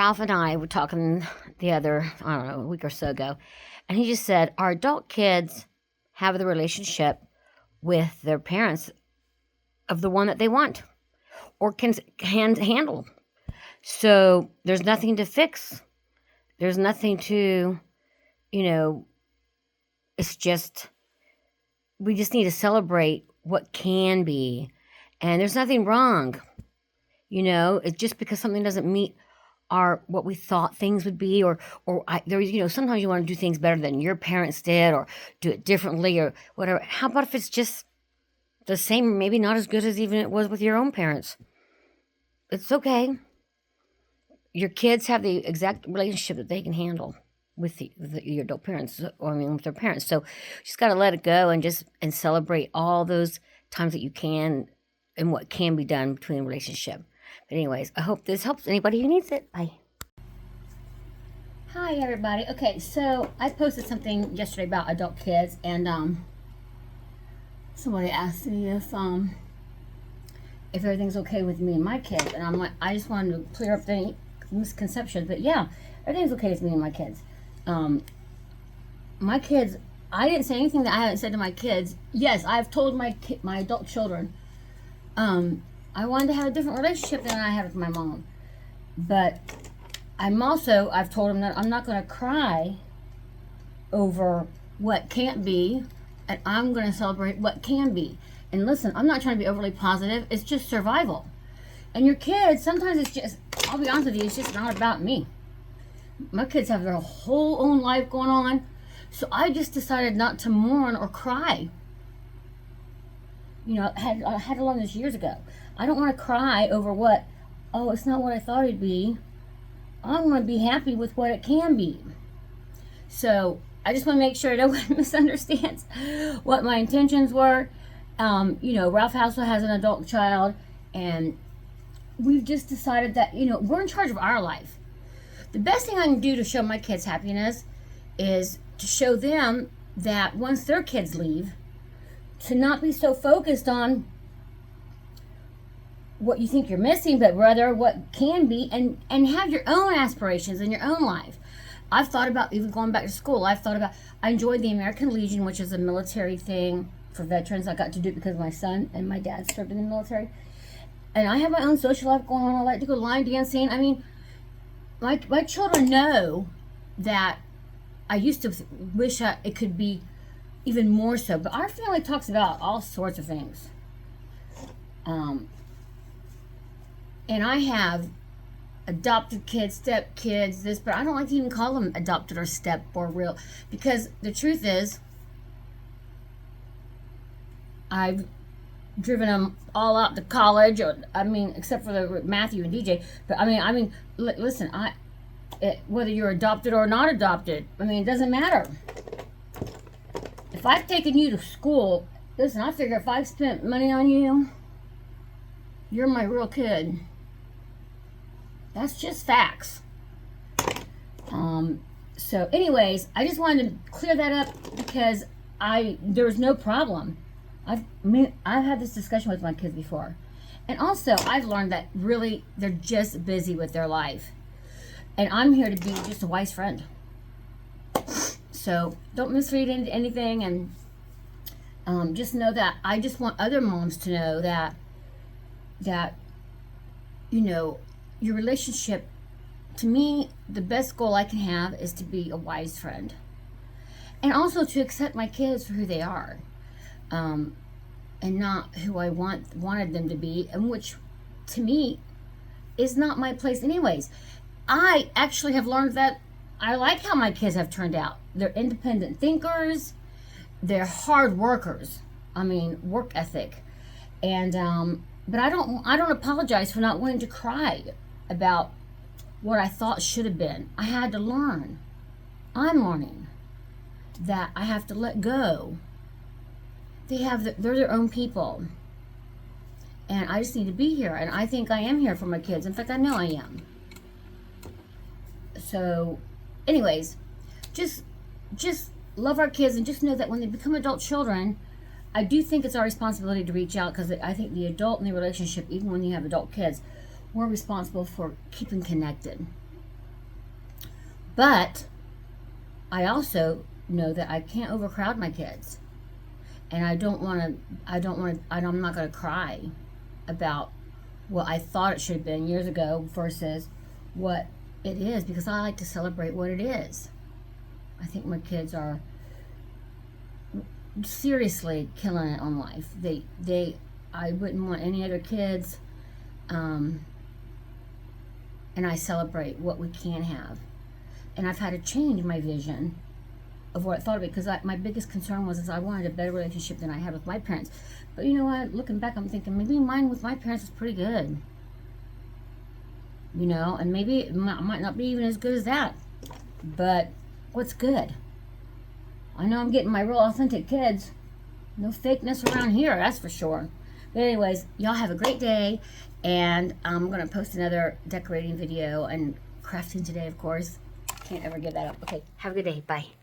Ralph and I were talking the other, I don't know, a week or so ago, and he just said our adult kids have the relationship with their parents of the one that they want or can handle. So there's nothing to fix. There's nothing to, you know, it's just, we just need to celebrate what can be. And there's nothing wrong. It's just because something doesn't meet our what we thought things would be, sometimes you want to do things better than your parents did, or do it differently, or whatever. How about if it's just the same, maybe not as good as even it was with your own parents? It's okay. Your kids have the exact relationship that they can handle with your adult parents, with their parents. So you just got to let it go and celebrate all those times that you can and what can be done between a relationship. But anyways, I hope this helps anybody who needs it. Bye. Hi, everybody. Okay, so I posted something yesterday about adult kids, and somebody asked me if everything's okay with me and my kids, and I'm like, I just wanted to clear up any misconceptions. But yeah, everything's okay with me and my kids. My kids, I didn't say anything that I haven't said to my kids. Yes, I've told my adult children, I wanted to have a different relationship than I had with my mom. But I've told them that I'm not going to cry over what can't be, and I'm going to celebrate what can be. And listen, I'm not trying to be overly positive. It's just survival. And your kids, sometimes it's just, I'll be honest with you, it's just not about me. My kids have their whole own life going on. So I just decided not to mourn or cry. I had to learn this years ago. I don't want to cry over it's not what I thought it'd be. I want to be happy with what it can be. So I just want to make sure no one misunderstands what my intentions were. Ralph also has an adult child, and we've just decided that, we're in charge of our life. The best thing I can do to show my kids happiness is to show them that once their kids leave, to not be so focused on what you think you're missing, but rather what can be, and have your own aspirations in your own life. I've thought about even going back to school. I enjoyed the American Legion, which is a military thing for veterans. I got to do it because my son and my dad served in the military. And I have my own social life going on. I like to go line dancing. My children know that I used to wish it could be even more so. But our family talks about all sorts of things. And I have adopted kids, step kids, but I don't like to even call them adopted or step or real, because the truth is, I've driven them all out to college, except for Matthew and DJ. But listen, whether you're adopted or not adopted, it doesn't matter. If I've taken you to school, listen, I figure if I've spent money on you, you're my real kid. That's just facts. So anyways, I just wanted to clear that up because there's no problem. I've had this discussion with my kids before. And also, I've learned that really they're just busy with their life. And I'm here to be just a wise friend. So don't misread into anything, and just know that I just want other moms to know that your relationship, to me, the best goal I can have is to be a wise friend. And also to accept my kids for who they are. And not who I wanted them to be, and which, to me, is not my place anyways. I actually have learned that I like how my kids have turned out. They're independent thinkers. They're hard workers. Work ethic. And, but I don't apologize for not wanting to cry about what I thought should have been. I had to learn. I'm learning that I have to let go. They're their own people. And I just need to be here. And I think I am here for my kids. In fact, I know I am. So, anyways, just love our kids, and just know that when they become adult children, I do think it's our responsibility to reach out, because I think the adult in the relationship, even when you have adult kids, we're responsible for keeping connected. But I also know that I can't overcrowd my kids. And I'm not going to cry about what I thought it should have been years ago versus what it is, because I like to celebrate what it is. I think my kids are seriously killing it on life. I wouldn't want any other kids, and I celebrate what we can have. And I've had to change my vision of what I thought of it, because my biggest concern was I wanted a better relationship than I had with my parents. But you know what? Looking back, I'm thinking maybe mine with my parents was pretty good. You know, and maybe it might not be even as good as that. But what's good? I know I'm getting my real authentic kids. No fakeness around here, that's for sure. But anyways, y'all have a great day. And I'm going to post another decorating video and crafting today, of course. Can't ever give that up. Okay, have a good day. Bye.